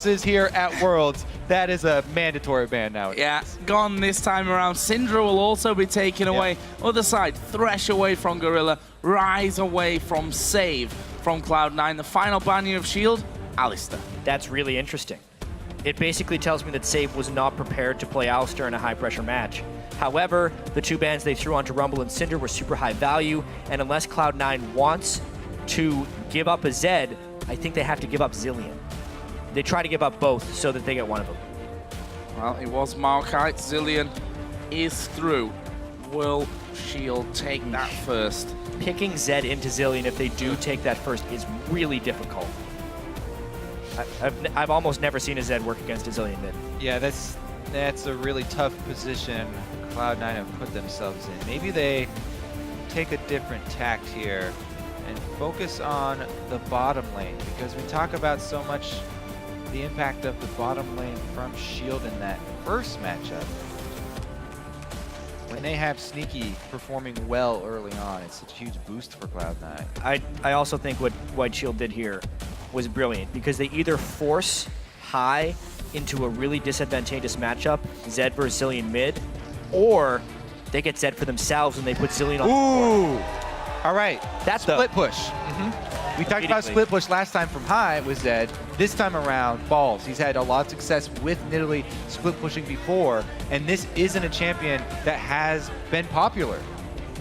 is here at Worlds. That is a mandatory ban now. Yeah, gone this time around. Syndra will also be taken away. Other side, Thresh away from Gorilla, Rise away from Save from Cloud9. The final banner of Shield, Alistar. That's really interesting. It basically tells me that Save was not prepared to play Alistar in a high-pressure match. However, the two bans they threw onto Rumble and Cinder were super high value, and unless Cloud9 wants to give up a Zed, I think they have to give up Zilean. They try to give up both so that they get one of them. Well, it was Maokai. Zilean is through. Will Shield take that first? Picking Zed into Zilean, if they do take that first, is really difficult. I've almost never seen a Zed work against a Zilean mid. Yeah, that's a really tough position Cloud9 have put themselves in. Maybe they take a different tact here and focus on the bottom lane, because we talk about so much the impact of the bottom lane from Shield in that first matchup. When they have Sneaky performing well early on, it's such a huge boost for Cloud9. I also think what White Shield did here was brilliant, because they either force High into a really disadvantageous matchup, Zed versus Zilean mid, or they get Zed for themselves and they put Zilean on the board. All right, That's split push. We talked about split push last time from High with Zed. This time around, Balls. He's had a lot of success with Nidalee split pushing before, and this isn't a champion that has been popular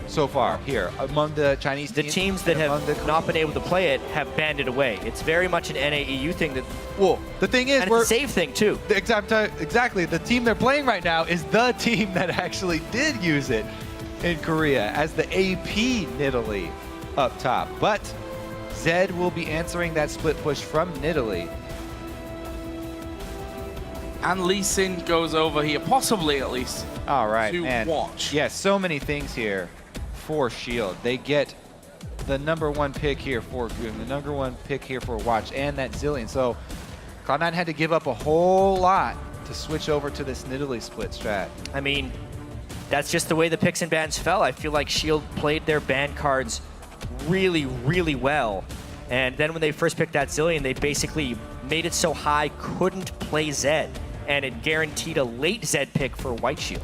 so far here among the Chinese teams. The teams that have not been able to play it have banned it away. It's very much an NAEU thing. That, well, the thing is, and it's a save thing too. Exactly. The team they're playing right now is the team that actually did use it in Korea as the AP Nidalee up top. But Zed will be answering that split push from Nidalee. And Lee Sin goes over here, possibly at least. All right, to man. watch. Yeah, so many things here for Shield. They get the #1 pick here for Goon, the #1 pick here for Watch, and that Zilean. So Cloud9 had to give up a whole lot to switch over to this Nidalee split strat. I mean, that's just the way the picks and bans fell. I feel like Shield played their ban cards really, really well. And then when they first picked that Zilean, they basically made it so High couldn't play Zed. And it guaranteed a late Zed pick for White Shield,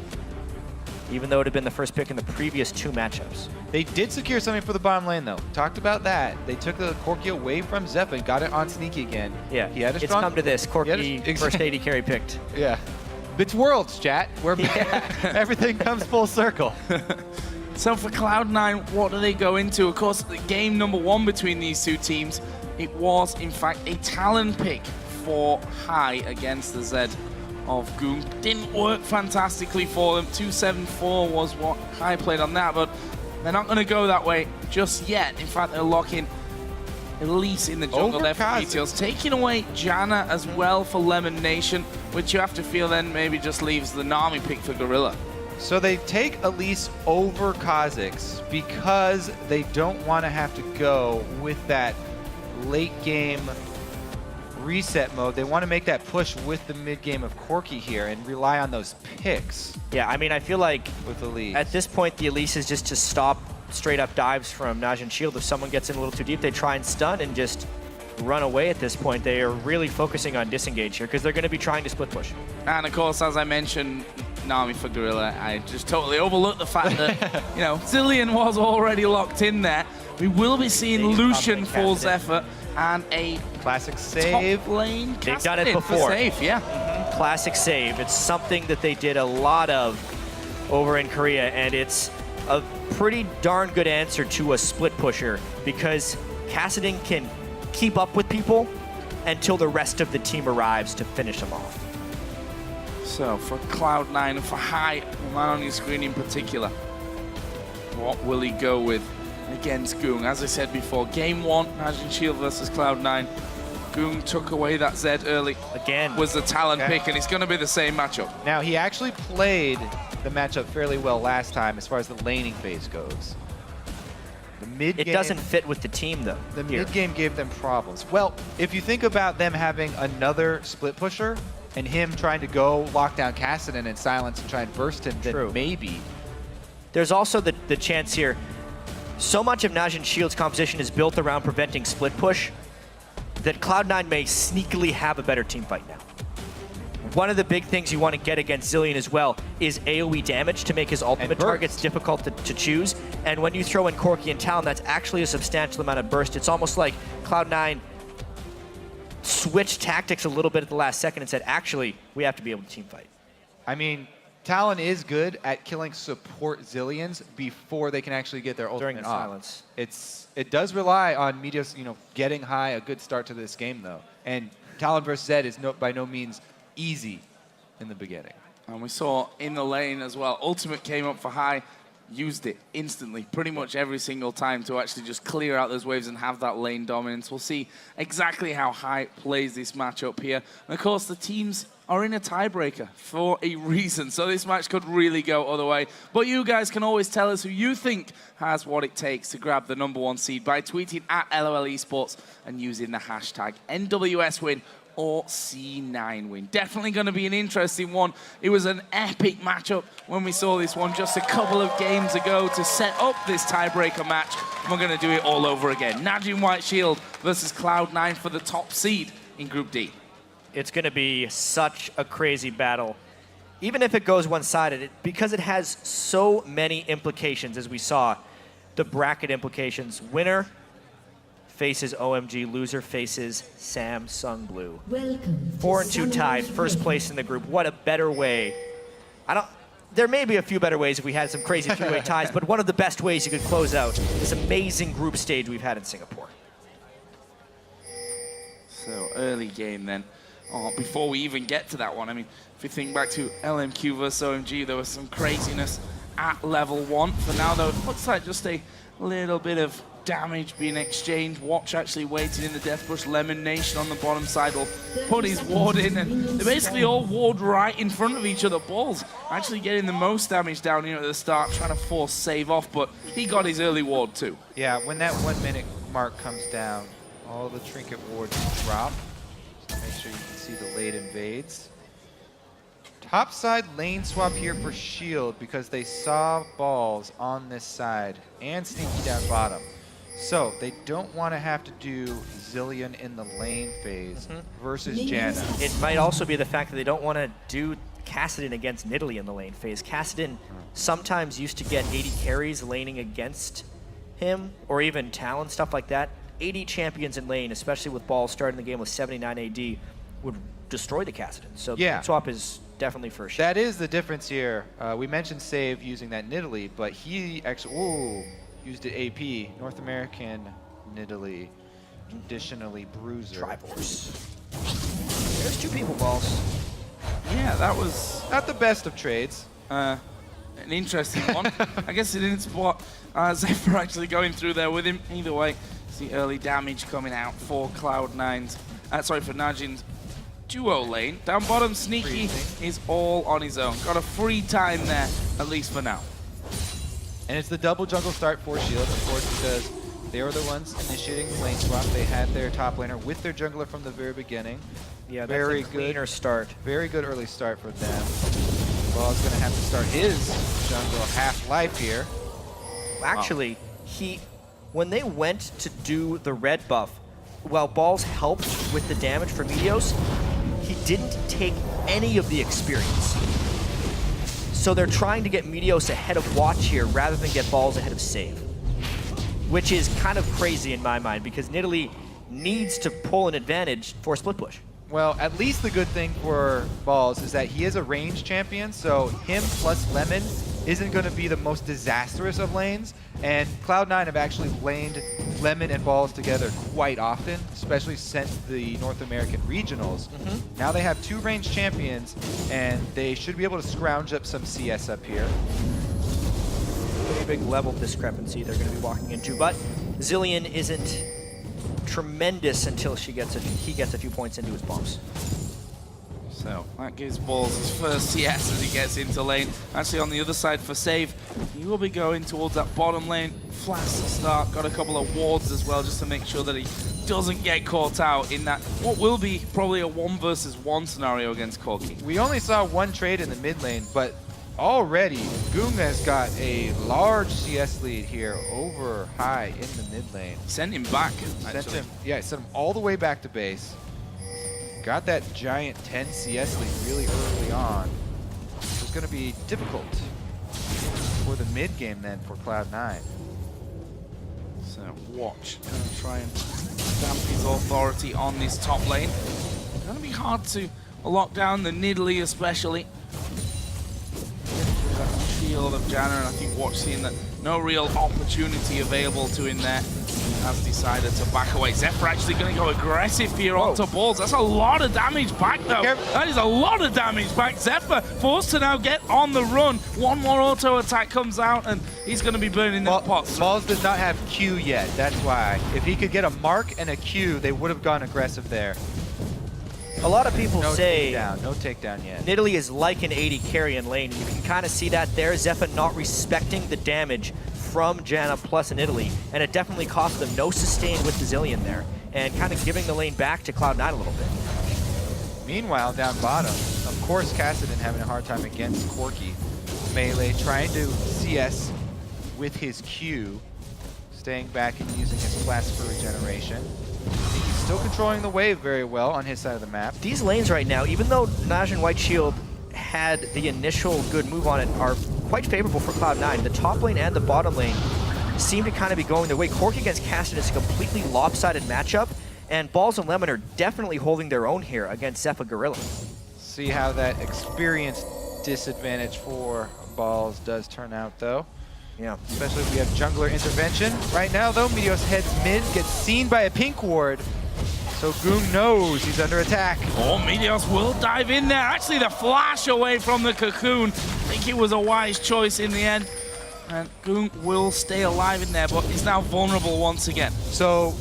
even though it had been the first pick in the previous 2 matchups. They did secure something for the bottom lane, though. Talked about that. They took the Corki away from Zeph and got it on Sneaky again. Yeah, he had a it's strong... come to this. Corki, first AD carry picked. Yeah. It's Worlds, chat. We're everything comes full circle. So for Cloud9, what do they go into? Of course, the game #1 between these two teams, it was, in fact, a Talon pick for High against the Zed of Goon. Didn't work fantastically for them. 274 was what High played on that, but they're not going to go that way just yet. In fact, they're locking Elise in the jungle there for details. Taking away Janna as well for Lemon Nation, which you have to feel then maybe just leaves the Nami pick for Gorilla. So they take Elise over Kha'Zix because they don't want to have to go with that late game reset mode. They want to make that push with the mid game of Corki here and rely on those picks. Yeah, I mean, I feel like with Elise, at this point, the Elise is just to stop straight up dives from Najin Shield. If someone gets in a little too deep, they try and stun and just run away at this point. They are really focusing on disengage here because they're going to be trying to split push. And of course, as I mentioned, Nami for Gorilla, I just totally overlooked the fact that, you know, Zilean was already locked in there. We will be seeing Lucian for Zephyr and a classic save. Top lane. They've done it before. Save, yeah. Classic save. It's something that they did a lot of over in Korea, and it's a pretty darn good answer to a split pusher because Kassadin can keep up with people until the rest of the team arrives to finish them off. So for Cloud9 and for High, the man on your screen in particular, what will he go with against Goong? As I said before, game 1, Najin Shield versus Cloud9. Goong took away that Zed early. Again. Was the talent pick, and it's going to be the same matchup. Now, he actually played the matchup fairly well last time as far as the laning phase goes. The mid game, it doesn't fit with the team, though. The mid game gave them problems. Well, if you think about them having another split pusher and him trying to go lock down Kassadin and silence and try and burst him, then maybe. There's also the chance here. So much of Najin Shield's composition is built around preventing split push. that Cloud9 may sneakily have a better team fight now. One of the big things you want to get against Zilean as well is AoE damage to make his ultimate targets difficult to choose. And when you throw in Corki and Talon, that's actually a substantial amount of burst. It's almost like Cloud9 switched tactics a little bit at the last second and said, actually, we have to be able to team fight. I mean, Talon is good at killing support Zileans before they can actually get their ultimate During the off. silence. It does rely on Meteos, getting high, a good start to this game though. And Talon versus Zed is by no means easy in the beginning. And we saw in the lane as well, ultimate came up for high, used it instantly, pretty much every single time to actually just clear out those waves and have that lane dominance. We'll see exactly how high plays this matchup here. And of course, the teams are in a tiebreaker for a reason, so this match could really go other way. But you guys can always tell us who you think has what it takes to grab the #1 seed by tweeting at LOL Esports and using the hashtag NWS win or C9 win. Definitely going to be an interesting one. It was an epic matchup when we saw this one just a couple of games ago to set up this tiebreaker match. We're going to do it all over again. Najin White Shield versus Cloud9 for the top seed in Group D. It's going to be such a crazy battle. Even if it goes one-sided, because it has so many implications, as we saw, the bracket implications. Winner faces OMG, loser faces Samsung Blue. Welcome. 4-2 tied, first place in the group. What a better way. There may be a few better ways if we had some crazy three-way ties, but one of the best ways you could close out this amazing group stage we've had in Singapore. So early game then. Before we even get to that one, I mean, if you think back to LMQ versus OMG, there was some craziness at level 1. For now, though, it looks like just a little bit of damage being exchanged. Watch actually waiting in the death bush. Lemon Nation on the bottom side will put his ward in, and they basically all ward right in front of each other. Balls actually getting the most damage down here at the start, trying to force save off, but he got his early ward too. Yeah, when that 1 minute mark comes down, all the trinket wards drop. So make sure you can see the late invades. Top side lane swap here for Shield because they saw balls on this side and Sneaky down bottom. So they don't want to have to do Zilean in the lane phase versus Janna. It might also be the fact that they don't want to do Kassadin against Nidalee in the lane phase. Kassadin sometimes used to get 80 carries laning against him, or even Talon, stuff like that. 80 champions in lane, especially with balls starting the game with 79 AD, would destroy the Kassadin. So the swap is definitely for sure. That is the difference here. We mentioned Save using that Nidalee, but he actually used it AP, North American Nidalee, traditionally Bruiser. Triforce. There's 2 people balls. Yeah, that was Not the best of trades. an interesting one. I guess it didn't spot Zephyr actually going through there with him. Either way, see early damage coming out for Cloud9's, for Najin's duo lane. Down bottom, Sneaky is all on his own. Got a free time there, at least for now. And it's the double jungle start for Shield, of course, because they were the ones initiating the lane swap. They had their top laner with their jungler from the very beginning. Yeah, very that's a cleaner start. Very good early start for them. Ball's going to have to start his jungle half-life here. Actually, when they went to do the red buff, while Balls helped with the damage for Meteos, he didn't take any of the experience. So they're trying to get Meteos ahead of Watch here rather than get Balls ahead of Save. Which is kind of crazy in my mind because Nidalee needs to pull an advantage for split push. Well, at least the good thing for Balls is that he is a range champion, so him plus Lemon isn't going to be the most disastrous of lanes, and Cloud9 have actually laned Lemon and Balls together quite often, especially since the North American regionals. Now they have 2 range champions, and they should be able to scrounge up some CS up here. Pretty big level discrepancy they're going to be walking into, but Zilean isn't tremendous until he gets a few points into his bombs. So that gives Balls his first CS as he gets into lane. Actually on the other side for Save, he will be going towards that bottom lane. Flash to start, got a couple of wards as well just to make sure that he doesn't get caught out in that what will be probably a 1 versus 1 scenario against Corki. We only saw 1 trade in the mid lane, but already Goong has got a large CS lead here over High in the mid lane. Sent him back, Sent actually. him, yeah, sent him all the way back to base. Got that giant 10 CS lead really early on. It's going to be difficult for the mid game then for Cloud9. So watch, gonna try and stamp his authority on this top lane. It's gonna be hard to lock down the Nidalee especially. That shield of Janna, and I think Watch seeing that no real opportunity available to him there. Has decided to back away. Zephyr actually going to go aggressive here onto balls. That's a lot of damage back though. That is a lot of damage back. Zephyr forced to now get on the run. One more auto attack comes out and he's going to be burning that pot. Balls does not have Q yet, that's why. If he could get a mark and a Q, they would have gone aggressive there. A lot of people say no takedown yet. Nidalee is like an 80 carry in lane. You can kind of see that there. Zephyr not respecting the damage from Janna plus Nidalee, and it definitely cost them no sustain with the Zillion there, and kind of giving the lane back to Cloud9 a little bit. Meanwhile, down bottom, of course, Kassadin having a hard time against Corki. Melee trying to CS with his Q, staying back and using his flask for regeneration. He's still controlling the wave very well on his side of the map. These lanes right now, even though Najin White Shield had the initial good move on it, are quite favorable for Cloud9. The top lane and the bottom lane seem to kind of be going their way. Corki against Kassadin is a completely lopsided matchup, and Balls and Lemon are definitely holding their own here against Zephyr Gorilla. See how that experience disadvantage for Balls does turn out, though. Yeah. Especially if we have jungler intervention. Right now, though, Meteos heads mid, gets seen by a pink ward. So Goong knows he's under attack. Oh, Meteos will dive in there. Actually, the flash away from the cocoon. I think it was a wise choice in the end. And Goong will stay alive in there, but he's now vulnerable once again. So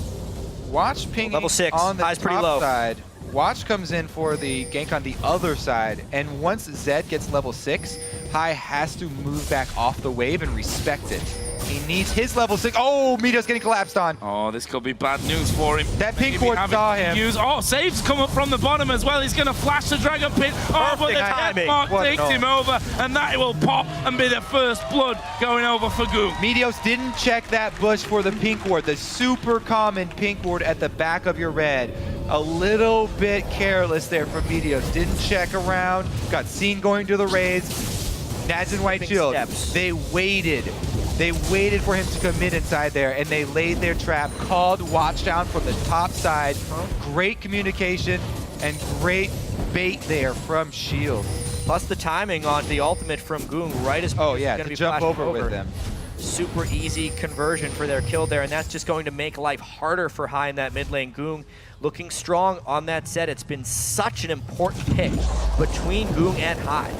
Watch pinging level 6, on the high's top pretty low. side. Watch comes in for the gank on the other side, and once Zed gets level 6, High has to move back off the wave and respect it. He needs his level 6. Oh, Meteos getting collapsed on. Oh, this could be bad news for him. That pink ward saw him. Oh, saves come up from the bottom as well. He's going to flash the Dragon Pit. Oh, but the death mark takes him over, and that will pop and be the first blood going over for Goong. Meteos didn't check that bush for the pink ward, the super common pink ward at the back of your red. A little bit careless there from Meteos. Didn't check around, got seen going to the raids. Najin White Shield, they waited. They waited for him to come in inside there, and they laid their trap, called Watch down from the top side. Great communication and great bait there from Shield. Plus the timing on the ultimate from Goong right as to jump over with them. Super easy conversion for their kill there, and that's just going to make life harder for High in that mid lane. Goong looking strong on that set. It's been such an important pick between Goong and High.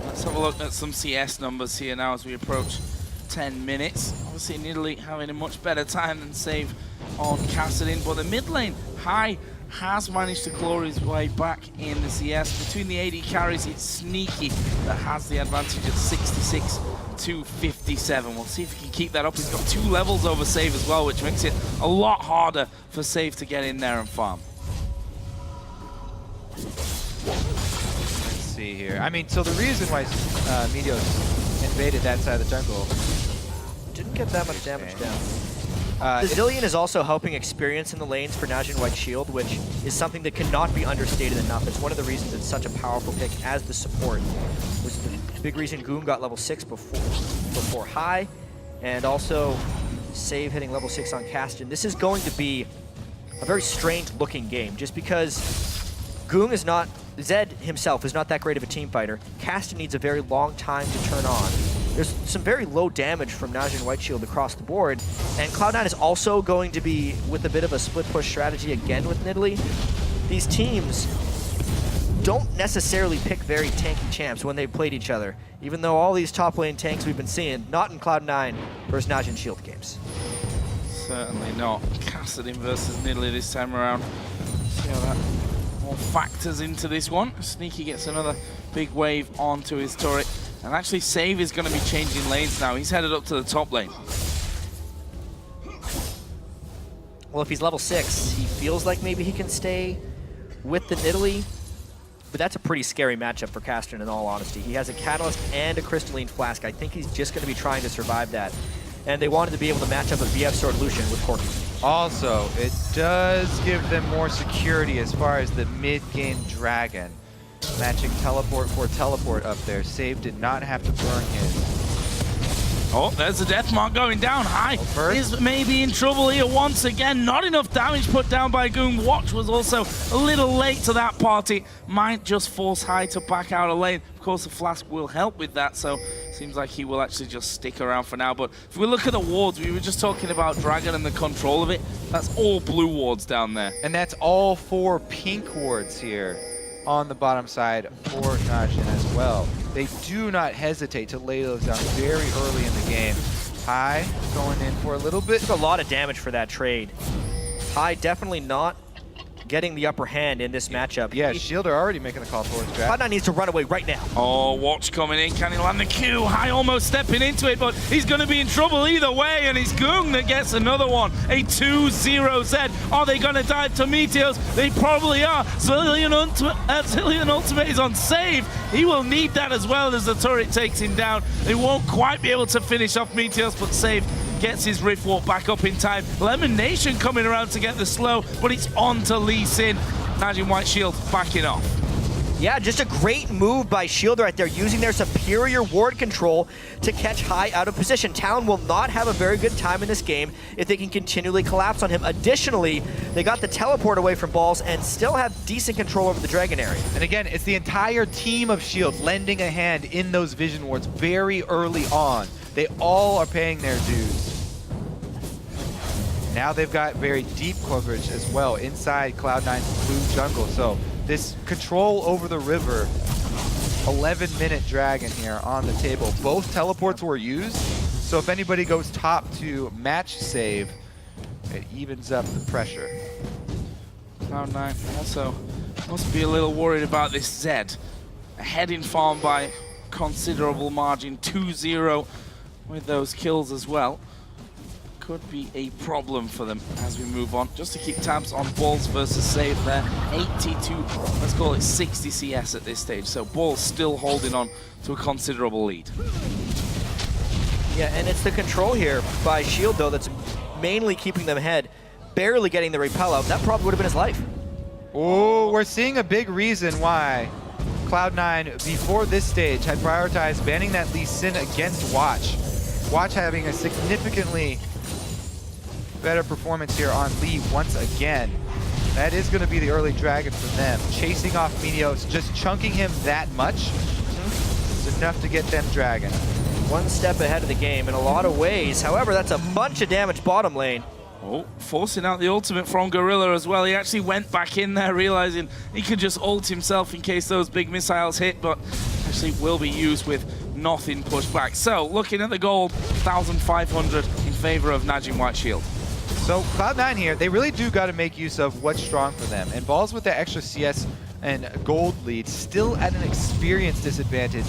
Let's have a look at some CS numbers here now as we approach 10 minutes. Obviously, Nidalee having a much better time than save on Kassadin, but the mid lane, High has managed to claw his way back in the CS. Between the AD carries, it's Sneaky that has the advantage at 66 to 57. We'll see if he can keep that up. He's got 2 levels over Save as well, which makes it a lot harder for Save to get in there and farm. See here. I mean, so the reason why Meteos invaded that side of the jungle didn't get that much damage down. The Zillion is also helping experience in the lanes for Najin White Shield, which is something that cannot be understated enough. It's one of the reasons it's such a powerful pick as the support. Which is the big reason Goong got level 6 before High, and also Save hitting level 6 on Kassadin. This is going to be a very strange looking game, just because Goong is not, Zed himself is not that great of a team fighter. Kassadin needs a very long time to turn on. There's some very low damage from Najin White Shield across the board, and Cloud9 is also going to be with a bit of a split push strategy again with Nidalee. These teams don't necessarily pick very tanky champs when they've played each other, even though all these top lane tanks we've been seeing, not in Cloud9 versus Najin Shield games. Certainly not. Kassadin versus Nidalee this time around. See how that all factors into this one. Sneaky gets another big wave onto his turret. And actually, Save is going to be changing lanes now. He's headed up to the top lane. Well, if he's level 6, he feels like maybe he can stay with the Nidalee but that's a pretty scary matchup for Castron in all honesty. He has a Catalyst and a Crystalline Flask. I think he's just going to be trying to survive that. And they wanted to be able to match up a BF Sword Lucian with Corki. Also, it does give them more security as far as the mid-game Dragon. Matching teleport for teleport up there. Save did not have to burn his. Oh, there's the death mark going down. High is maybe in trouble here once again. Not enough damage put down by Goon. Watch was also a little late to that party. Might just force High to back out a lane. Of course, the Flask will help with that, so seems like he will actually just stick around for now. But if we look at the wards, we were just talking about Dragon and the control of it. That's all blue wards down there. And that's all 4 pink wards here on the bottom side for Najin as well. They do not hesitate to lay those down very early in the game. High going in for a little bit. Took a lot of damage for that trade. High definitely not getting the upper hand in this matchup. Yeah, Shielder already making the call towards Dragon. Cloud9 needs to run away right now. Oh, Watch coming in. Can he land the Q? High almost stepping into it, but he's going to be in trouble either way, and it's Goong that gets another one. A 2-0 Z. Are they going to dive to Meteos? They probably are. Zillion Ultimate is on save. He will need that as well as the turret takes him down. They won't quite be able to finish off Meteos, but save gets his Rift Walk back up in time. Lemon Nation coming around to get the slow, but it's on to Lee Sin. Najin White Shield backing off. Yeah, just a great move by Shield right there, using their superior ward control to catch High out of position. Talon will not have a very good time in this game if they can continually collapse on him. Additionally, they got the teleport away from Balls and still have decent control over the Dragon area. And again, it's the entire team of Shield lending a hand in those vision wards very early on. They all are paying their dues. Now they've got very deep coverage as well inside Cloud9's blue jungle. So this control over the river, 11-minute Dragon here on the table. Both teleports were used, so if anybody goes top to match save, it evens up the pressure. Cloud9 also must be a little worried about this Zed. Ahead in farm by considerable margin, 2-0 with those kills as well. Could be a problem for them as we move on. Just to keep tabs on Balls versus Save there. 82, let's call it 60 CS at this stage. So Balls still holding on to a considerable lead. Yeah, and it's the control here by Shield, though, that's mainly keeping them ahead. Barely getting the repel out. That probably would have been his life. Oh, we're seeing a big reason why Cloud9, before this stage, had prioritized banning that Lee Sin against Watch. Watch having a significantly better performance here on Lee once again. That is going to be the early Dragon for them. Chasing off Meteos, just chunking him that much is enough to get them Dragon. One step ahead of the game in a lot of ways. However, that's a bunch of damage bottom lane. Oh, forcing out the ultimate from Gorilla as well. He actually went back in there, realizing he could just ult himself in case those big missiles hit, but actually will be used with nothing pushed back. So, looking at the gold, 1,500 in favor of Najin White Shield. So Cloud9 here, they really do got to make use of what's strong for them. And Balls with the extra CS and gold lead, still at an experience disadvantage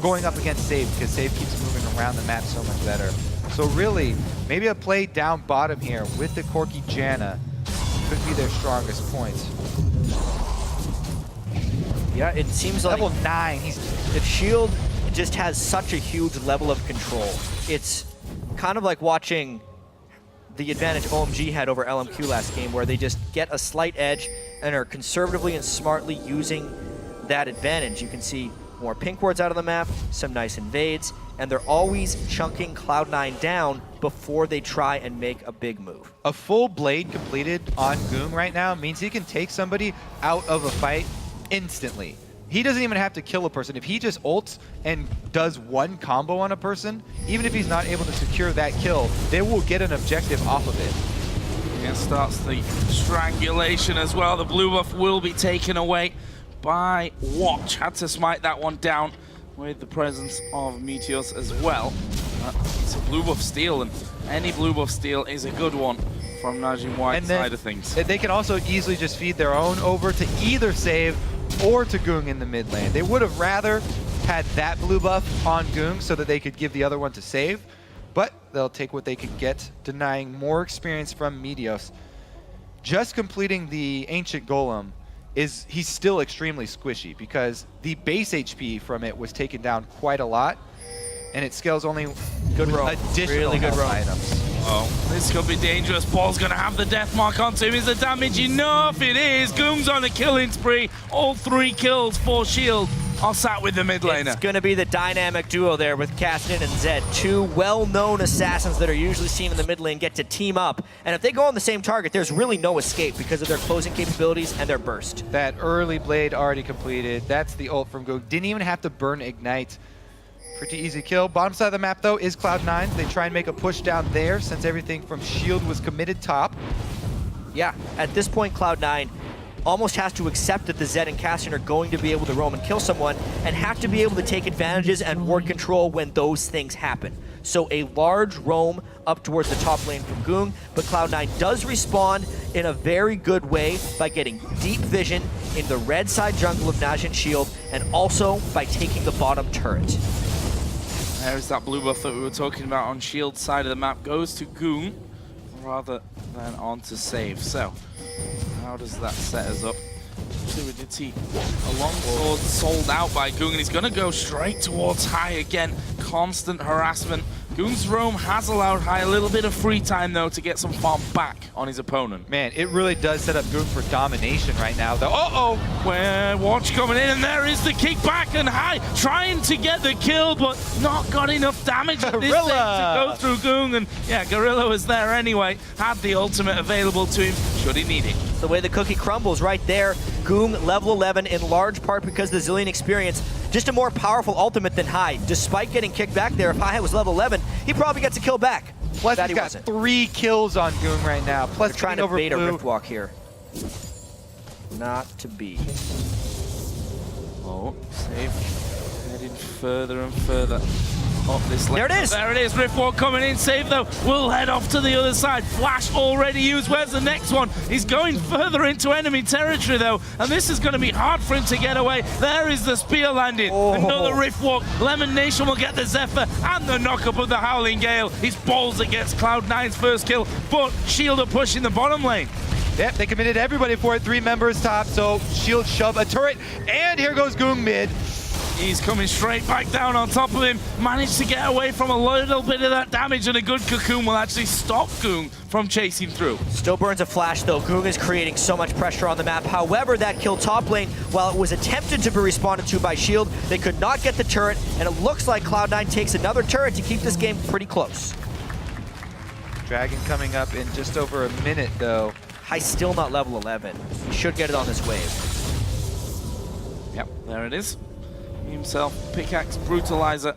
going up against Save, because Save keeps moving around the map so much better. So really, maybe a play down bottom here with the Corki Janna could be their strongest points. Yeah, it seems like level 9. If Shield just has such a huge level of control, it's kind of like watching the advantage OMG had over LMQ last game, where they just get a slight edge and are conservatively and smartly using that advantage. You can see more pink wards out of the map, some nice invades, and they're always chunking Cloud9 down before they try and make a big move. A full blade completed on Goong right now means he can take somebody out of a fight instantly. He doesn't even have to kill a person. If he just ults and does one combo on a person, even if he's not able to secure that kill, they will get an objective off of it. Yeah, starts the strangulation as well. The blue buff will be taken away by Watch. Had to smite that one down with the presence of Meteos as well. It's a blue buff steal, and any blue buff steal is a good one from Najin White's side of things. They can also easily just feed their own over to either Save or to Goong in the mid lane. They would have rather had that blue buff on Goong so that they could give the other one to Save, but they'll take what they can get, denying more experience from Meteos. Just completing the Ancient Golem he's still extremely squishy because the base HP from it was taken down quite a lot, and it scales only Good roam. additional Really good health roam. items. Oh, this could be dangerous. Paul's going to have the death mark onto him. Is the damage enough? It is. Goong's on a killing spree. All 3 kills for Shield are sat with the mid laner. It's going to be the dynamic duo there with Cassian and Zed. 2 well-known assassins that are usually seen in the mid lane get to team up. And if they go on the same target, there's really no escape because of their closing capabilities and their burst. That early blade already completed. That's the ult from Goong. Didn't even have to burn Ignite. Pretty easy kill. Bottom side of the map, though, is Cloud9. They try and make a push down there since everything from Shield was committed top. Yeah, at this point, Cloud9 almost has to accept that the Zed and Cassian are going to be able to roam and kill someone and have to be able to take advantages and ward control when those things happen. So a large roam up towards the top lane from Goong, but Cloud9 does respawn in a very good way by getting deep vision in the red side jungle of Najin Shield and also by taking the bottom turret. There's that blue buff that we were talking about on Shield side of the map. Goes to Goong rather than on to Save. So, how does that set us up? So we did see a long sword sold out by Goong, and he's going to go straight towards High again. Constant harassment. Goong's roam has allowed High a little bit of free time, though, to get some farm back on his opponent. Man, it really does set up Goong for domination right now, though. Uh-oh! Where Watch coming in, and there is the kickback, and High trying to get the kill, but not got enough damage at this stage to go through Goong. And yeah, Gorilla was there anyway, had the ultimate available to him, should he need it. The way the cookie crumbles right there. Goong level 11 in large part because of the Zillion experience. Just a more powerful ultimate than High. Despite getting kicked back there, if High was level 11, he probably gets a kill back. Plus he's got 3 kills on Goong right now. Plus they're trying to bait a Rift Walk here. Not to be. Oh, Save heading further and further up this lane. There it is! There it is, Riftwalk coming in. Save though, will head off to the other side. Flash already used. Where's the next one? He's going further into enemy territory though, and this is going to be hard for him to get away. There is the spear landing. Oh. Another Riftwalk. Lemon Nation will get the Zephyr and the knock-up of the Howling Gale. His balls against Cloud9's first kill, but Shield are pushing the bottom lane. Yep, they committed everybody for it. 3 members top, so Shield shove a turret, and here goes Goong mid. He's coming straight back down on top of him. Managed to get away from a little bit of that damage, and a good cocoon will actually stop Goong from chasing through. Still burns a flash though. Goong is creating so much pressure on the map. However, that kill top lane, while it was attempted to be responded to by Shield, they could not get the turret, and it looks like Cloud9 takes another turret to keep this game pretty close. Dragon coming up in just over a minute though. High still not level 11. He should get it on this wave. Yep, there it is. Himself, pickaxe, brutalizer.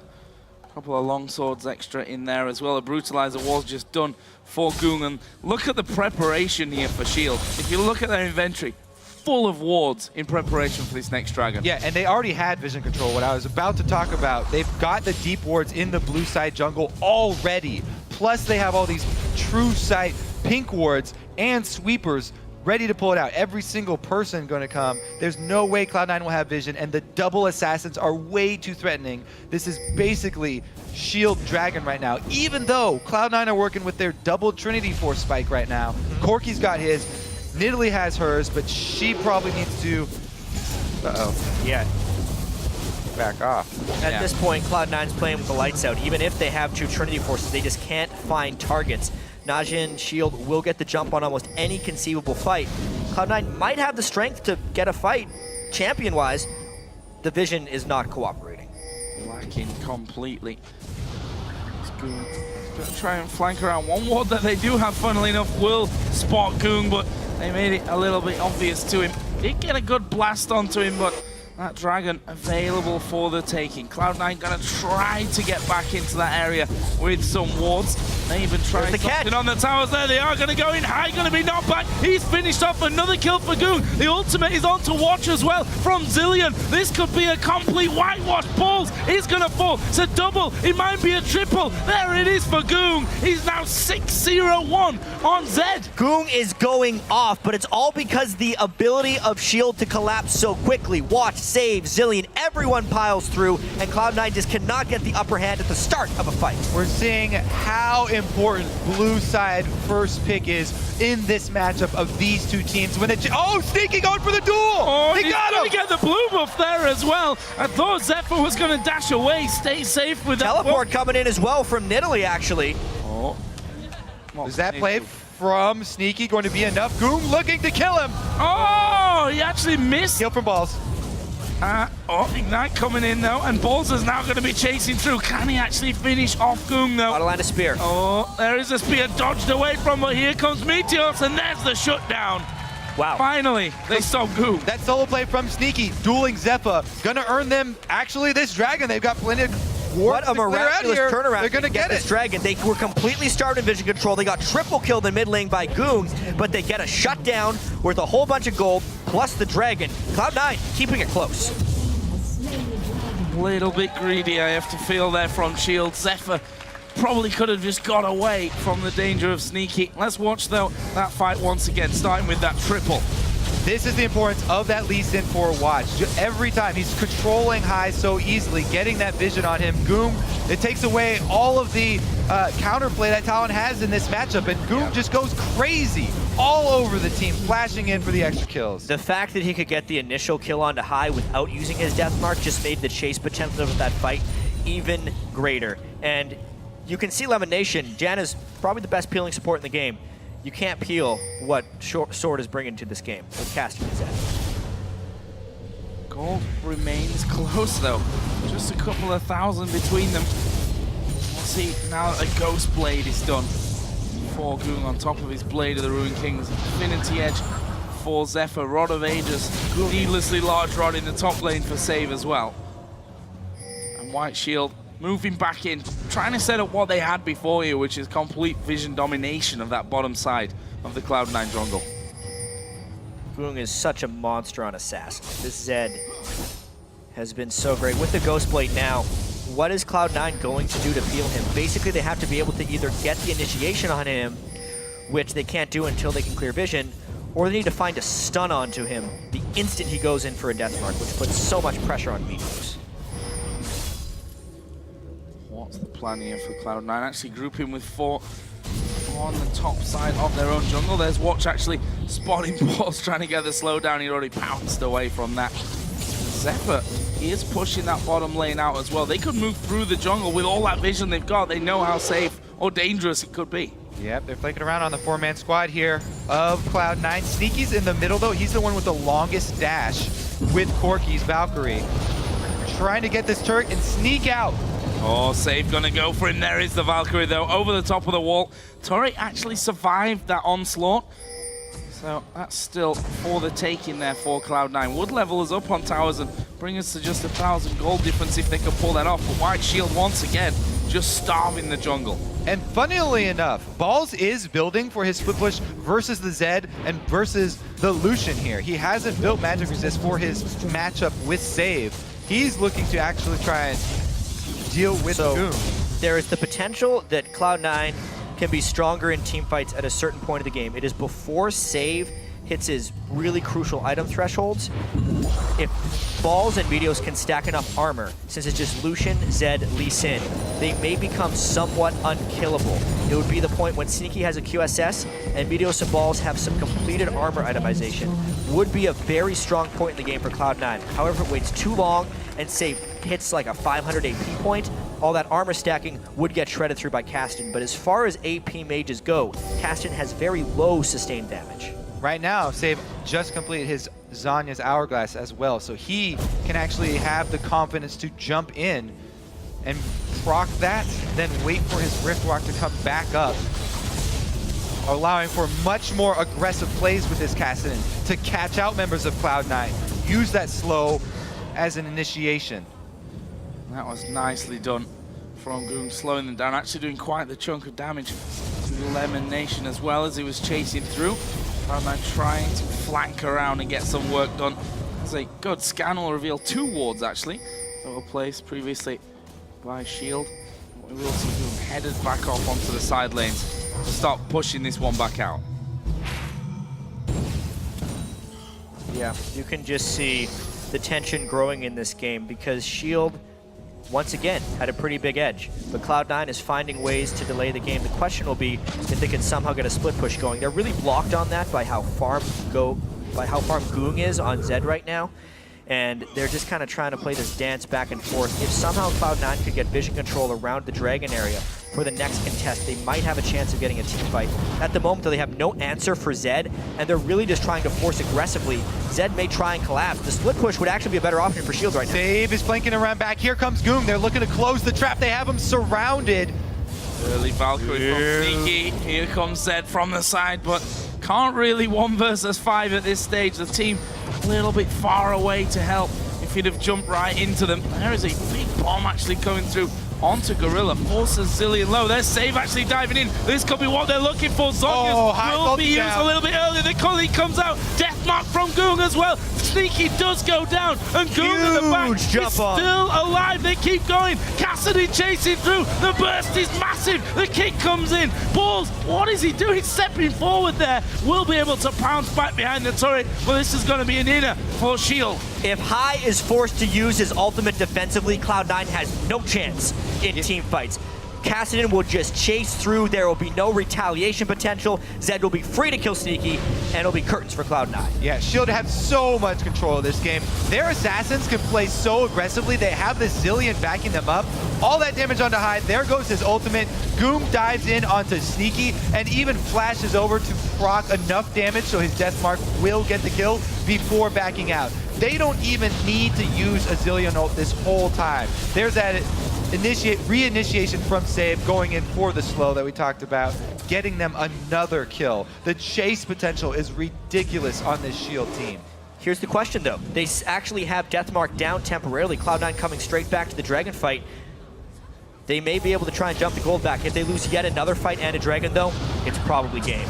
A couple of long swords extra in there as well. A brutalizer was just done for Goong, and look at the preparation here for Shield. If you look at their inventory, full of wards in preparation for this next dragon. Yeah, and they already had vision control. What I was about to talk about, they've got the deep wards in the blue side jungle already. Plus they have all these true sight pink wards and sweepers ready to pull it out. Every single person going to come. There's no way Cloud9 will have vision, and the double assassins are way too threatening. This is basically Shield Dragon right now, even though Cloud9 are working with their double Trinity Force spike right now. Corky's got his, Nidalee has hers, but she probably needs to... Yeah. Back off. At this point, Cloud9's playing with the lights out. Even if they have 2 Trinity Forces, they just can't find targets. Najin Shield will get the jump on almost any conceivable fight. Cloud9 might have the strength to get a fight, champion-wise. The vision is not cooperating. Lacking completely. It's Goong. Going to try and flank around. One ward that they do have, funnily enough, will spot Goong, but they made it a little bit obvious to him. Did get a good blast onto him, but that dragon available for the taking. Cloud9 gonna try to get back into that area with some wards. They even tried something on the towers there. They are gonna go in. High gonna be knocked back. He's finished off another kill for Goong. The ultimate is on to Watch as well from Zillion. This could be a complete whitewash. Balls is gonna fall. It's a double. It might be a triple. There it is for Goong. He's now 6-0-1 on Zed. Goong is going off, but it's all because the ability of Shield to collapse so quickly. Watch, Save, Zillion, everyone piles through, and Cloud9 just cannot get the upper hand at the start of a fight. We're seeing how important blue side first pick is in this matchup of these two teams. When it, oh, Sneaky going for the duel! Oh, they got him! He's going to get the blue buff there as well. I thought Zephyr was going to dash away, stay safe with that. Teleport coming in as well from Nidalee, actually. Oh. Is that play from Sneaky going to be enough? Goom looking to kill him! Oh, he actually missed. Kill from Balls. Ignite coming in though, and Balls is now going to be chasing through. Can he actually finish off Goong though? Ought to land a spear. Oh, there is a spear dodged away from, but here comes Meteos, and there's the shutdown. Wow. Finally, they stop Goong. That solo play from Sneaky, dueling Zephyr, gonna earn them actually this dragon. They've got plenty of warp What a to clear out miraculous here. turnaround. They're gonna to get this it. dragon. They were completely starved in vision control. They got triple killed in mid lane by Goons, but they get a shutdown worth a whole bunch of gold, plus the dragon. Cloud9 keeping it close. Little bit greedy, I have to feel there from Shield. Zephyr probably could have just got away from the danger of Sneaky. Let's watch though that fight once again, starting with that triple. This is the importance of that Lee Sin for a watch. Every time he's controlling high so easily, getting that vision on him. Goom, it takes away all of the counterplay that Talon has in this matchup, and Goom just goes crazy all over the team, flashing in for the extra kills. The fact that he could get the initial kill onto high without using his death mark just made the chase potential of that fight even greater. And you can see Lemon Nation, Jan is probably the best peeling support in the game. You can't peel what Sword is bringing to this game with Castor and Zed. Gold remains close though. Just a couple of thousand between them. We'll see now that the Ghost Blade is done. For Goong on top of his Blade of the Ruined Kings. Infinity Edge for Zephyr. Rod of Ages. Needlessly large rod in the top lane for save as well. And White Shield moving back in, trying to set up what they had before here, which is complete vision domination of that bottom side of the Cloud9 jungle. Goong is such a monster on assassin. This Zed has been so great. With the Ghost Blade now, what is Cloud9 going to do to peel him? Basically, they have to be able to either get the initiation on him, which they can't do until they can clear vision, or they need to find a stun onto him the instant he goes in for a death mark, which puts so much pressure on Meteos. What's the plan here for Cloud9? Actually grouping with 4 on the top side of their own jungle. There's Watch actually spotting Balls, trying to get the slowdown. He already pounced away from that. Zephyr is pushing that bottom lane out as well. They could move through the jungle with all that vision they've got. They know how safe or dangerous it could be. Yep, they're flanking around on the 4-man squad here of Cloud9. Sneaky's in the middle though. He's the one with the longest dash with Corky's Valkyrie. Trying to get this turret and sneak out. Oh, Save gonna go for him. There is the Valkyrie though, over the top of the wall. Turret actually survived that onslaught. So that's still for the taking there for Cloud9. Wood level is up on towers and bring us to just 1,000 gold difference if they can pull that off. But White Shield once again, just starving the jungle. And funnily enough, Balls is building for his split push versus the Zed and versus the Lucian here. He hasn't built magic resist for his matchup with Save. He's looking to actually try and deal with Goom. There is the potential that Cloud9 can be stronger in team fights at a certain point of the game. It is before Save hits his really crucial item thresholds. If Balls and Meteos can stack enough armor, since it's just Lucian, Zed, Lee Sin, they may become somewhat unkillable. It would be the point when Sneaky has a QSS and Meteos and Balls have some completed armor itemization. Would be a very strong point in the game for Cloud9. However, it waits too long and Save hits like a 500 AP point, all that armor stacking would get shredded through by Caston. But as far as AP mages go, Caston has very low sustained damage. Right now, Save just completed his Zanya's Hourglass as well, so he can actually have the confidence to jump in and proc that, then wait for his Riftwalk to come back up, allowing for much more aggressive plays with this Caston to catch out members of Cloud9. Use that slow as an initiation. That was nicely done from Goong, slowing them down, actually doing quite the chunk of damage to the Lemon Nation as well as he was chasing through. Cloud9 trying to flank around and get some work done. As a good scan will reveal 2 wards actually that were placed previously by Shield. We will see Goong headed back off onto the side lanes to start pushing this one back out. Yeah, you can just see the tension growing in this game because Shield once again, had a pretty big edge. But Cloud9 is finding ways to delay the game. The question will be if they can somehow get a split push going. They're really blocked on that by how farm Goong is on Zed right now. And they're just kind of trying to play this dance back and forth. If somehow Cloud9 could get vision control around the Dragon area for the next contest, they might have a chance of getting a team fight. At the moment, though, they have no answer for Zed, and they're really just trying to force aggressively. Zed may try and collapse. The split push would actually be a better option for Shield right now. Save is flanking around back. Here comes Goong. They're looking to close the trap. They have him surrounded. Early Valkyrie from Sneaky. Here comes Zed from the side, but can't really 1 versus 5 at this stage. The team a little bit far away to help. If he'd have jumped right into them. There is a big bomb actually coming through onto Gorilla. Forces Zillion low. There's Save actually diving in. This could be what they're looking for. Zonius will be used a little bit earlier. The Cully comes out. Death mark from Goong as well. Sneaky does go down, and Goong in the back is still alive. They keep going. Cassidy chasing through. The burst is massive. The kick comes in. Balls, what is he doing? Stepping forward there. Will be able to pounce back behind the turret, but this is going to be an inner for Shield. If High is forced to use his ultimate defensively, Cloud9 has no chance in team fights. Cassidy will just chase through. There will be no retaliation potential. Zed will be free to kill Sneaky, and it'll be curtains for Cloud9. Yeah, Shield have so much control of this game. Their assassins can play so aggressively. They have the Zillion backing them up. All that damage onto High. There goes his ultimate. Goom dives in onto Sneaky and even flashes over to proc enough damage so his death mark will get the kill before backing out. They don't even need to use a Zillion ult this whole time. There's that reinitiation from Save going in for the slow that we talked about, getting them another kill. The chase potential is ridiculous on this Shield team. Here's the question, though. They actually have Deathmark down temporarily. Cloud9 coming straight back to the Dragon fight. They may be able to try and jump the gold back. If they lose yet another fight and a Dragon, though, it's probably game.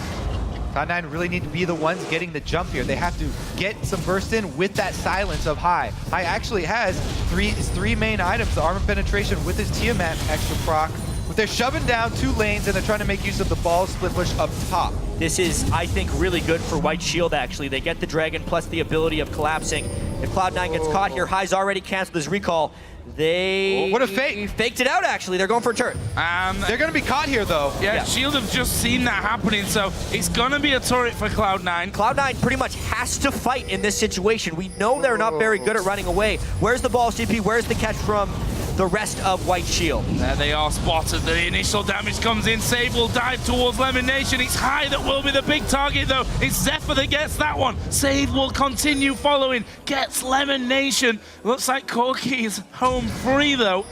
Cloud9 really need to be the ones getting the jump here. They have to get some burst in with that silence of High. High actually has his three main items, the armor penetration with his Tiamat extra proc. But they're shoving down 2 lanes and they're trying to make use of the ball split push up top. This is, I think, really good for White Shield, actually. They get the Dragon plus the ability of collapsing. If Cloud9 gets caught here, High's already canceled his recall. They what a fake. Faked it out, actually. They're going for a turret. They're going to be caught here, though. Yeah, Shield have just seen that happening, so it's going to be a turret for Cloud9. Cloud9 pretty much has to fight in this situation. We know they're not very good at running away. Where's the ball, CP? Where's the catch from the rest of White Shield? There they are spotted. The initial damage comes in. Save will dive towards Lemon Nation. It's High that will be the big target, though. It's Zephyr that gets that one. Save will continue following. Gets Lemon Nation. Looks like Corki is home free, though.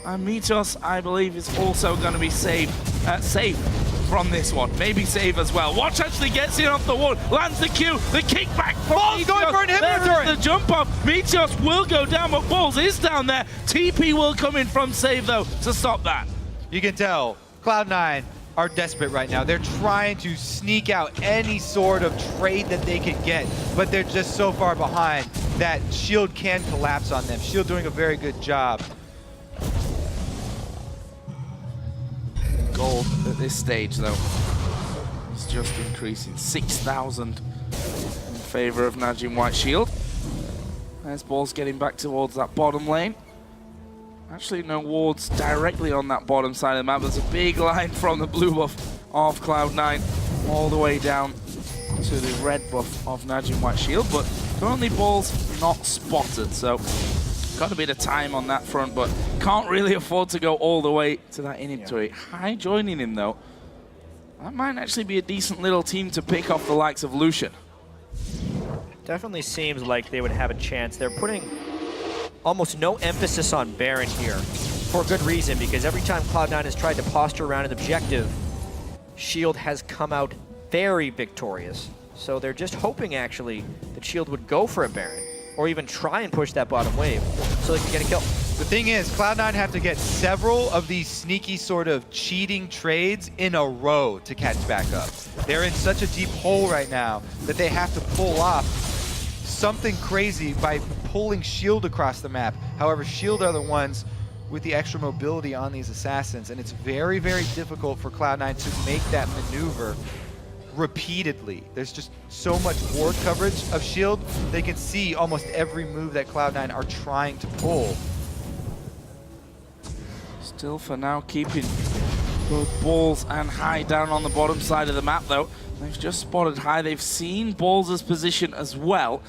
And Mitos, I believe, is also going to be safe from this one. Maybe save as well. Watch actually gets in off the wall. Lands the Q. The kickback from Ball's going for an inhibitor turret. The jump off. Meteos will go down, but Balls is down there. TP will come in from Save, though, to stop that. You can tell Cloud9 are desperate right now. They're trying to sneak out any sort of trade that they can get, but they're just so far behind that Shield can collapse on them. Shield doing a very good job. Gold at this stage, though, is just increasing. 6,000 in favor of Najin White Shield. There's Balls getting back towards that bottom lane. Actually, no wards directly on that bottom side of the map. There's a big line from the blue buff of Cloud9 all the way down to the red buff of Najin White Shield, but currently Balls not spotted, so got a bit of time on that front, but can't really afford to go all the way to that inhibitor. High joining him, though. That might actually be a decent little team to pick off the likes of Lucian. Definitely seems like they would have a chance. They're putting almost no emphasis on Baron here for good reason, because every time Cloud9 has tried to posture around an objective, Shield has come out very victorious. So they're just hoping, actually, that Shield would go for a Baron, or even try and push that bottom wave so they can get a kill. The thing is, Cloud9 have to get several of these sneaky sort of cheating trades in a row to catch back up. They're in such a deep hole right now that they have to pull off something crazy by pulling Shield across the map. However, Shield are the ones with the extra mobility on these assassins, and it's very, very difficult for Cloud9 to make that maneuver repeatedly. There's just so much ward coverage of Shield. They can see almost every move that Cloud9 are trying to pull. Still for now keeping both Balls and High down on the bottom side of the map though. They've just spotted High. They've seen Balls' position as well.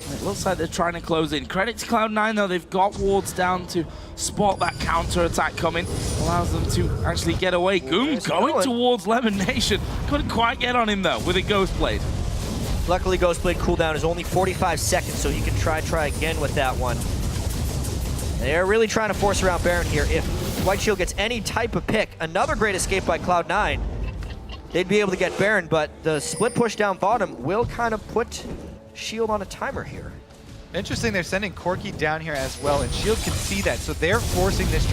And it looks like they're trying to close in. Credit to Cloud9 though, they've got wards down to spot that counter attack coming. Allows them to actually get away. Goom going towards Lemon Nation. Couldn't quite get on him though with a Ghost Blade. Luckily, Ghost Blade cooldown is only 45 seconds, so he can try again with that one. They're really trying to force around Baron here. If White Shield gets any type of pick, another great escape by Cloud9, they'd be able to get Baron, but the split push down bottom will kind of put Shield on a timer here. Interesting, they're sending Corki down here as well, and Shield can see that, so they're forcing this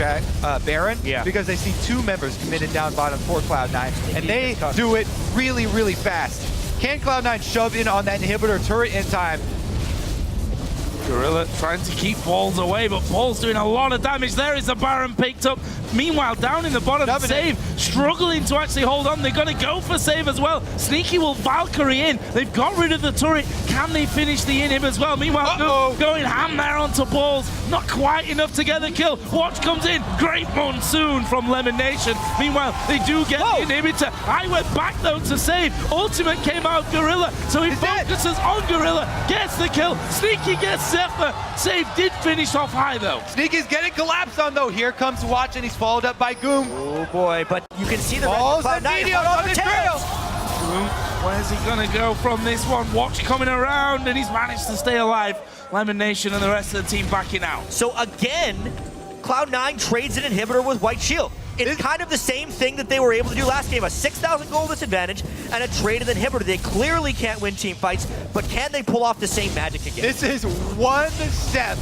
Baron because they see two members committed down bottom for Cloud9, and they do it really, really fast. Can Cloud9 shove in on that inhibitor turret in time? Gorilla trying to keep Balls away, but Balls doing a lot of damage. There is a Baron picked up. Meanwhile, down in the bottom, Save struggling to actually hold on. They're going to go for Save as well. Sneaky will Valkyrie in. They've got rid of the turret. Can they finish the inhib as well? Meanwhile, going ham there onto Balls. Not quite enough to get the kill. Watch comes in. Great monsoon from Lemon Nation. Meanwhile, they do get the inhibitor. I went back though to Save. Ultimate came out Gorilla, so he focuses on Gorilla. Gets the kill. Sneaky gets Zephyr. Save did finish off High though. Sneaky's getting collapsed on though. Here comes Watch, and he's followed up by Goom. Oh boy, but you can see the Balls rest of and Cloud9 on the trail. Goom, where's he gonna go from this one? Watch coming around, and he's managed to stay alive. Lemon Nation and the rest of the team backing out. So again, Cloud9 trades an inhibitor with White Shield. It's kind of the same thing that they were able to do last game, a 6,000 gold disadvantage and a traded inhibitor. They clearly can't win team fights, but can they pull off the same magic again? This is one step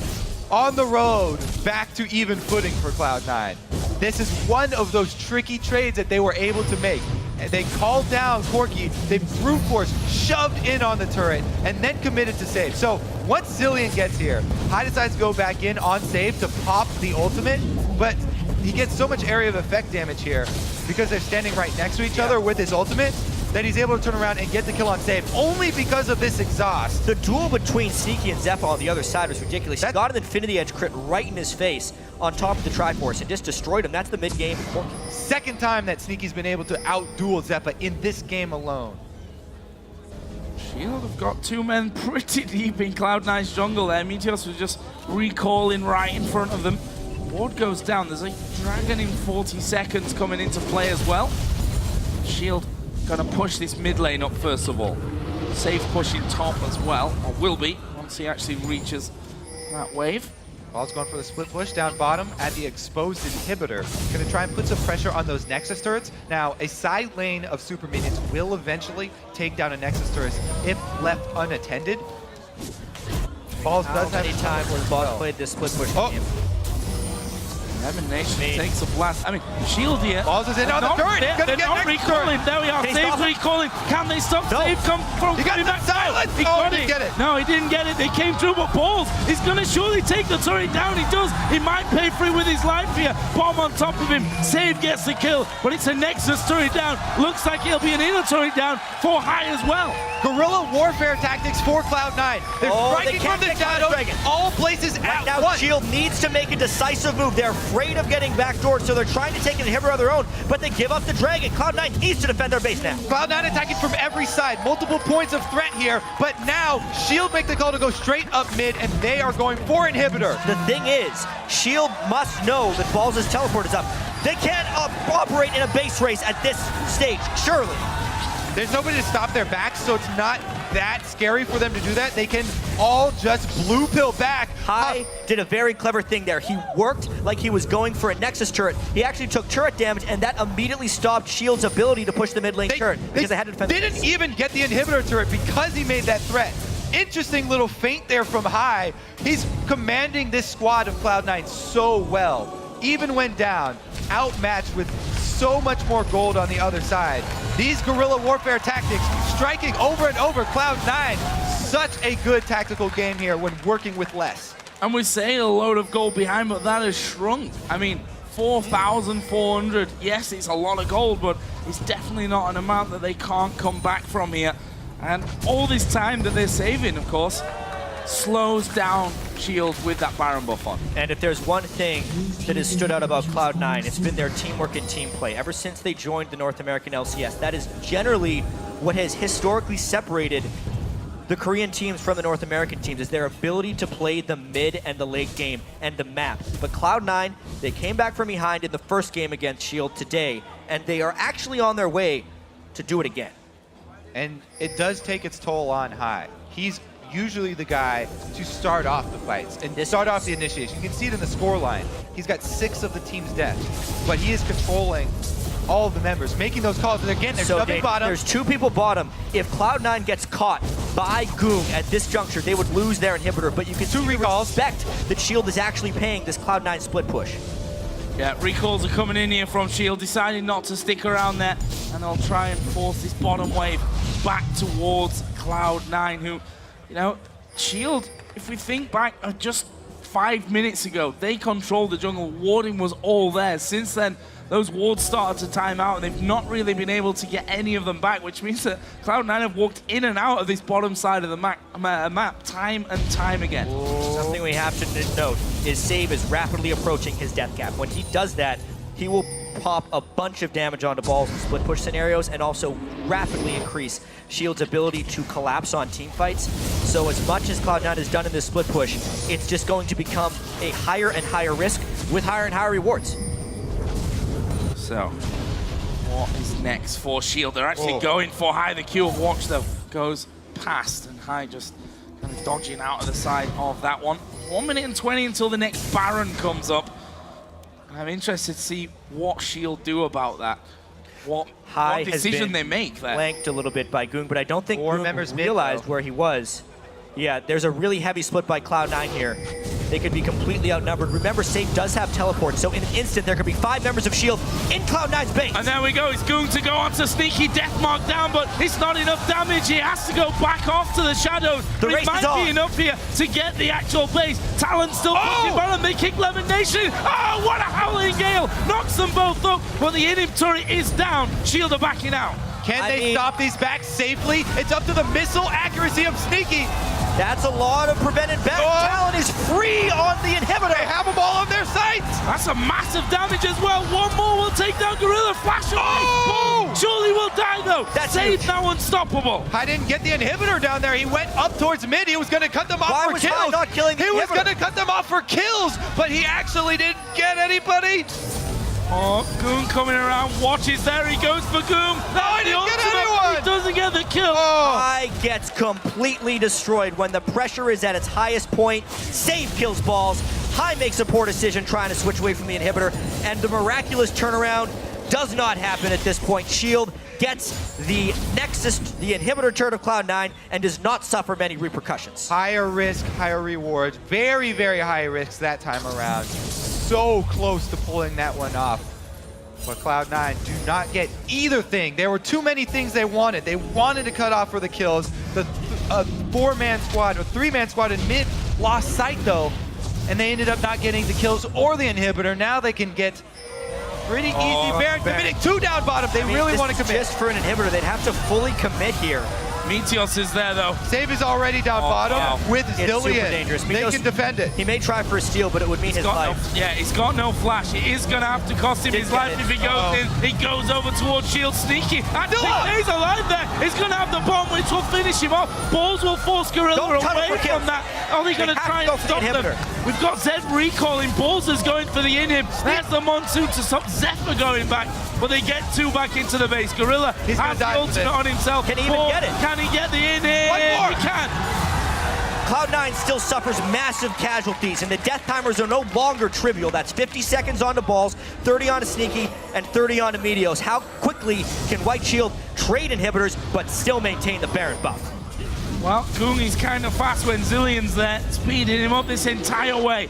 on the road back to even footing for Cloud9. This is one of those tricky trades that they were able to make. They called down Corki, they brute force, shoved in on the turret, and then committed to save. So once Zillion gets here, High decides to go back in on save to pop the ultimate, but he gets so much area of effect damage here because they're standing right next to each other with his ultimate that he's able to turn around and get the kill on save only because of this exhaust. The duel between Sneaky and Zephyr on the other side was ridiculous. He got an Infinity Edge crit right in his face on top of the Triforce and just destroyed him. That's the mid-game. Second time that Sneaky's been able to out-duel Zephyr in this game alone. Shield have got two men pretty deep in Cloud9's jungle there. Meteos was just recalling right in front of them. Ward goes down. There's a Dragon in 40 seconds coming into play as well. Shield gonna push this mid lane up first of all. Save pushing top as well, or will be, once he actually reaches that wave. Ball's going for the split push down bottom at the exposed inhibitor. Gonna try and put some pressure on those Nexus turrets. Now, a side lane of super minions will eventually take down a Nexus turret if left unattended. Balls does have any time when Balls played this split push game. Lemon Nation takes a blast. I mean, Shield here. Balls is in on the turret. They're not recalling. There we are. Save's recalling. Can they stop? No. Save come from He got coming the back. silence. He Oh, got didn't it. get it. No, he didn't get it. They came through, but Balls is going to surely take the turret down. He does. He might pay for it with his life here. Bomb on top of him. Save gets the kill, but it's a Nexus turret down. Looks like it'll be an inner turret down for High as well. Guerrilla warfare tactics for Cloud9. They're striking from the shadows, all places at Now once. Shield needs to make a decisive move. They're afraid of getting backdoored, so they're trying to take an inhibitor of their own, but they give up the Dragon. Cloud9 needs to defend their base now. Cloud9 attacking from every side. Multiple points of threat here, but now Shield make the call to go straight up mid, and they are going for inhibitor. The thing is, Shield must know that Balls' teleport is up. They can't operate in a base race at this stage, surely. There's nobody to stop their backs, so it's not that scary for them to do that. They can all just blue pill back. High did a very clever thing there. He worked like he was going for a Nexus turret. He actually took turret damage, and that immediately stopped Shield's ability to push the mid lane turret because they had to defend the didn't base. even get the inhibitor turret because he made that threat. Interesting little feint there from High. He's commanding this squad of Cloud9 so well. Even when down, outmatched with so much more gold on the other side. These guerrilla warfare tactics, striking over and over Cloud9. Such a good tactical game here when working with less. And we say a load of gold behind, but that has shrunk. I mean, 4,400. Yes, it's a lot of gold, but it's definitely not an amount that they can't come back from here. And all this time that they're saving, of course, slows down Shield with that Baron buff on. And if there's one thing that has stood out about Cloud9, it's been their teamwork and team play. Ever since they joined the North American LCS, that is generally what has historically separated the Korean teams from the North American teams, is their ability to play the mid and the late game and the map. But Cloud9, they came back from behind in the first game against Shield today, and they are actually on their way to do it again. And it does take its toll on High. He's usually the guy to start off the fights and start off the initiation. You can see it in the scoreline. He's got 6 of the team's deaths, but he is controlling all of the members, making those calls. And again, they're shoving bottom. There's 2 people bottom. If Cloud9 gets caught by Goong at this juncture, they would lose their inhibitor, but you can 2 recalls. Respect that Shield is actually paying this Cloud9 split push. Yeah, recalls are coming in here from Shield, deciding not to stick around there, and they'll try and force this bottom wave back towards Cloud9, who, you know, Shield, if we think back just 5 minutes ago, they controlled the jungle. Warding was all there. Since then, those wards started to time out, and they've not really been able to get any of them back, which means that Cloud9 have walked in and out of this bottom side of the map time and time again. Something we have to note is Save is rapidly approaching his death cap. When he does that, he will pop a bunch of damage onto balls in split push scenarios and also rapidly increase Shield's ability to collapse on team fights. So as much as Cloud9 has done in this split push, it's just going to become a higher and higher risk with higher and higher rewards. So, what is next for Shield? They're actually going for High. The Q of Watch, though, goes past, and High just kind of dodging out of the side of that one. 1 minute and 20 until the next Baron comes up. I'm interested to see what Shield do about that. What decision they make there. Flanked a little bit by Goong, but I don't think Goong realized where he was. Yeah, there's a really heavy split by Cloud9 here. They could be completely outnumbered. Remember, Safe does have teleport, so in an instant, there could be 5 members of Shield in Cloud9's base. And there we go. It's Goong to go onto Sneaky, Deathmark down, but it's not enough damage. He has to go back off to the shadows. The race race might is on. be enough here to get the actual base. Talon still pushing bottom. They kick Lemon Nation. Oh, what a howling gale. Knocks them both up, but the inhib turret is down. Shield are backing out. Can they stop these backs safely? It's up to the missile accuracy of Sneaky. That's a lot of prevented back. Talon is free on the inhibitor. They have them all on their sights. That's a massive damage as well. One more will take down Gorilla. Flash away. Boom. Surely will die, though. That's Save now unstoppable. I didn't get the inhibitor down there. He went up towards mid. He was going to cut them off Why for was kills. High not killing the he was inhibitor? going to cut them off for kills, but he actually didn't get anybody. Oh, Goong coming around. Watch is there. He goes for Goong. No, he didn't get anyone. He doesn't get the kill. High gets completely destroyed when the pressure is at its highest point. Save kills balls. High makes a poor decision trying to switch away from the inhibitor, and the miraculous turnaround does not happen at this point. Shield gets the Nexus, the inhibitor turret of Cloud9, and does not suffer many repercussions. Higher risk, higher rewards. Very, very high risk that time around. So close to pulling that one off. But Cloud9 do not get either thing. There were too many things they wanted. They wanted to cut off for the kills. The 4-man squad or 3-man squad in mid lost sight though, and they ended up not getting the kills or the inhibitor. Now they can get pretty easy Baron. Committing 2 down bottom. They really want to commit. Just for an inhibitor, they'd have to fully commit here. Meteos is there, though. Save is already down bottom with It's super Zillion. dangerous. They can defend it. He may try for a steal, but it would mean his life. He's got no flash. It is going to have to cost him his life if he goes in. He goes over towards Shield. Sneaky. He's alive there. He's going to have the bomb, which will finish him off. Balls will force Gorilla away from that. Are they going to try and stop them? We've got Zed recalling. Balls is going for the inhib. There's the Monsoon to stop Zephyr going back, but they get 2 back into the base. Gorilla has the ultimate on himself. Can he even get it? Can he get the inhib? He can. Cloud9 still suffers massive casualties, and the death timers are no longer trivial. That's 50 seconds onto balls, 30 onto Sneaky, and 30 onto Meteos. How quickly can White Shield trade inhibitors but still maintain the Baron buff? Well, Goong is kind of fast when Zillion's there, speeding him up this entire way.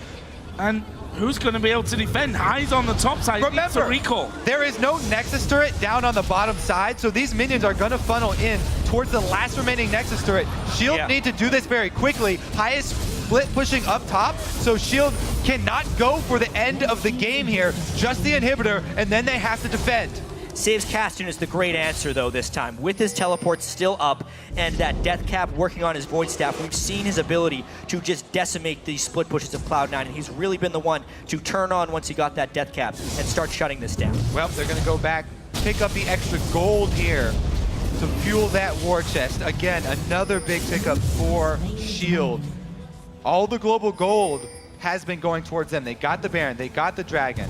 And who's going to be able to defend? High's on the top side. Remember, recall. There is no Nexus turret down on the bottom side, so these minions are going to funnel in towards the last remaining Nexus turret. Shield need to do this very quickly. Highest split pushing up top, so Shield cannot go for the end of the game here. Just the inhibitor, and then they have to defend. Saves Caston is the great answer, though, this time. With his teleport still up and that Death Cap working on his Void Staff, we've seen his ability to just decimate these split pushes of Cloud9, and he's really been the one to turn on once he got that Death Cap and start shutting this down. Well, they're going to go back, pick up the extra gold here to fuel that war chest. Again, another big pickup for Shield. All the global gold has been going towards them. They got the Baron, they got the Dragon,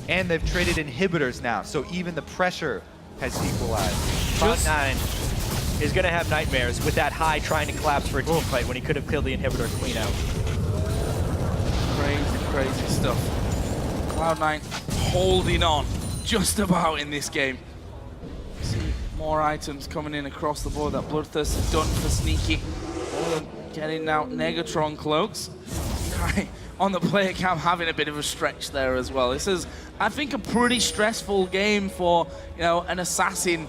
and they've traded inhibitors now, so even the pressure has equalized. Cloud9 is going to have nightmares with that high trying to collapse for a team fight when he could have killed the inhibitor clean out. Crazy, crazy stuff. Cloud9 holding on just about in this game. See more items coming in across the board. That Bloodthirst is done for Sneaky. All of them getting out Negatron cloaks. On the player cam, having a bit of a stretch there as well. This is, I think, a pretty stressful game for, you know, an assassin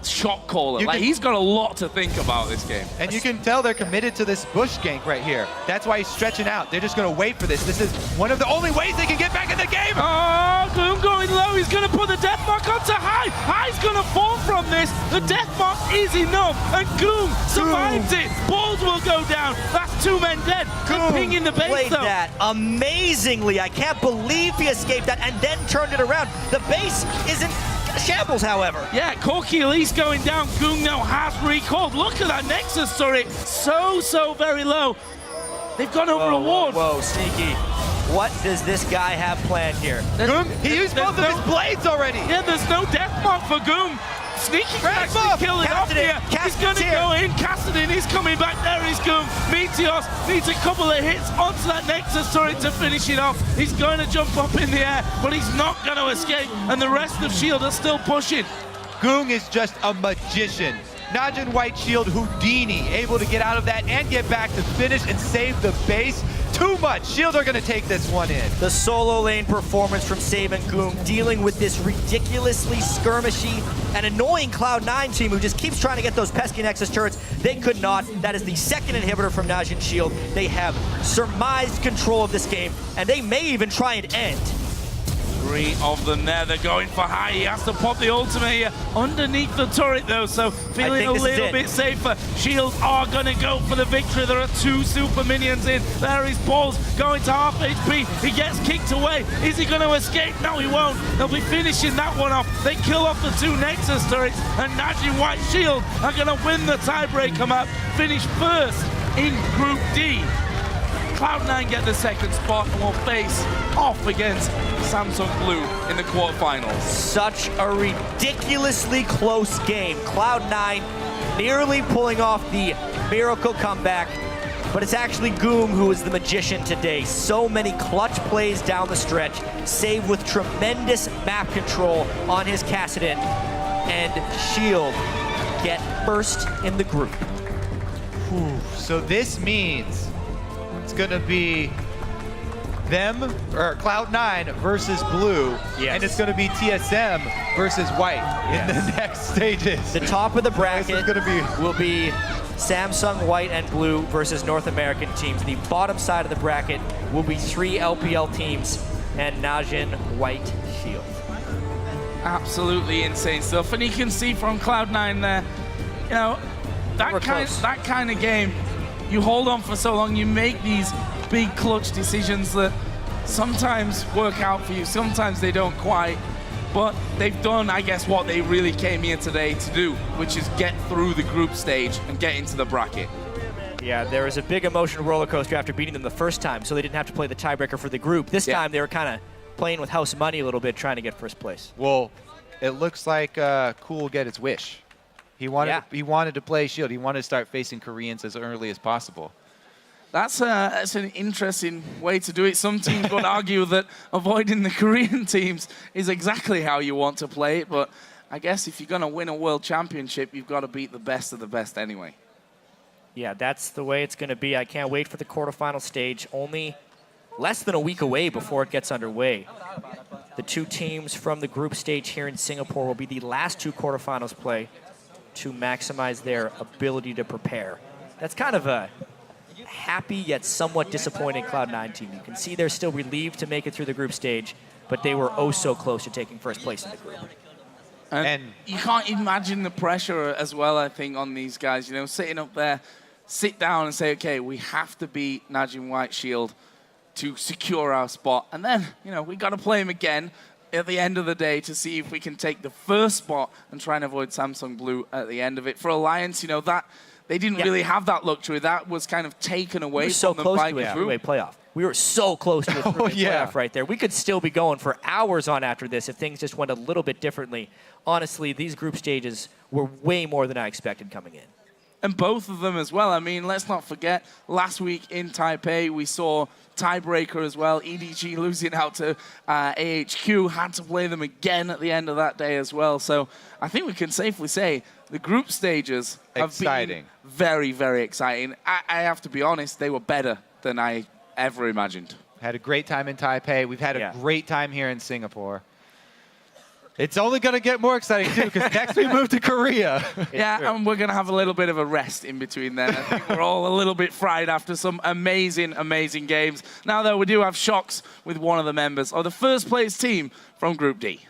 shot caller. Like, he's got a lot to think about this game. And you can tell they're committed to this bush gank right here. That's why he's stretching out. They're just going to wait for this. This is one of the only ways they can get back in the game. Oh, Gloom going low. He's going to put the Death Mark onto High. High's going to fall from this. The Death Mark is enough. And Gloom survives it. Balls will go down. That's 2 men dead. Gloom pinging the base, played though. that amazingly. I can't believe he escaped that and then turned it around. The base isn't shambles, however. Yeah, Corky Elise going down. Goong now has recalled. Look at that Nexus turret. So very low. They've gone over a ward. Whoa, Sneaky. What does this guy have planned here? Goom, he used both of his blades already. Yeah, there's no death mark for Goom. Sneaky can actually kill it off here. He's going to go in. Cassidin is coming back. There is Goom. Meteos needs a couple of hits onto that Nexus turret to finish it off. He's going to jump up in the air, but he's not going to escape. And the rest of Shield are still pushing. Goong is just a magician. Najin White Shield Houdini, able to get out of that and get back to finish and save the base. Too much. Shield are going to take this one in. The solo lane performance from Save and Goong, dealing with this ridiculously skirmishy and annoying Cloud9 team who just keeps trying to get those pesky Nexus turrets. They could not. That is the second inhibitor from Najin Shield. They have surmised control of this game, and they may even try and end. 3 of them there. They're going for High. He has to pop the ultimate here underneath the turret, though, so feeling a little bit safer. Shield are going to go for the victory. There are 2 super minions in. There is Balls going to half HP. He gets kicked away. Is he going to escape? No, he won't. They'll be finishing that one off. They kill off the 2 Nexus turrets, and Najin White Shield are going to win the tiebreaker map, finish first in Group D. Cloud9 get the second spot and will face off against Samsung Blue in the quarterfinals. Such a ridiculously close game. Cloud9 nearly pulling off the miracle comeback, but it's actually Goom who is the magician today. So many clutch plays down the stretch, Save with tremendous map control on his Cassidin, and Shield get first in the group. Whew. So this means it's going to be them, or Cloud9 versus Blue, and it's going to be TSM versus White in the next stages. The top of the bracket will be Samsung, White, and Blue versus North American teams. The bottom side of the bracket will be 3 LPL teams and Najin, White, Shield. Absolutely insane stuff, and you can see from Cloud9 there, you know, that kind of game, you hold on for so long, you make these big clutch decisions that sometimes work out for you, sometimes they don't quite, but they've done, I guess, what they really came here today to do, which is get through the group stage and get into the bracket. Yeah, there was a big emotional roller coaster after beating them the first time, so they didn't have to play the tiebreaker for the group. This time they were kind of playing with house money a little bit, trying to get first place. Well, it looks like Cool will get its wish. He wanted to play Shield. He wanted to start facing Koreans as early as possible. That's an interesting way to do it. Some teams would argue that avoiding the Korean teams is exactly how you want to play it, but I guess if you're going to win a world championship, you've got to beat the best of the best anyway. Yeah, that's the way it's going to be. I can't wait for the quarterfinal stage. Only less than a week away before it gets underway. The 2 teams from the group stage here in Singapore will be the last 2 quarterfinals play to maximize their ability to prepare. That's kind of a happy yet somewhat disappointed Cloud9 team. You can see they're still relieved to make it through the group stage, but they were oh so close to taking first place in the group. And you can't imagine the pressure as well, I think, on these guys. You know, sitting up there, sit down and say, okay, we have to beat Najin White Shield to secure our spot. And then, you know, we got to play him again at the end of the day to see if we can take the first spot and try and avoid Samsung Blue at the end of it. For Alliance, you know, that they didn't really have that luxury. That was kind of taken away from them by a three-way playoff. We were so close to a three-way playoff right there. We could still be going for hours on after this if things just went a little bit differently. Honestly, these group stages were way more than I expected coming in. And both of them as well. I mean, let's not forget, last week in Taipei, we saw Tiebreaker as well. EDG losing out to AHQ, had to play them again at the end of that day as well. So I think we can safely say the group stages have been very, very exciting. I have to be honest, they were better than I ever imagined. Had a great time in Taipei. We've had a great time here in Singapore. It's only going to get more exciting, too, because next we move to Korea. And we're going to have a little bit of a rest in between then. I think we're all a little bit fried after some amazing, amazing games. Now, though, we do have shocks with one of the members of the first place team from Group D.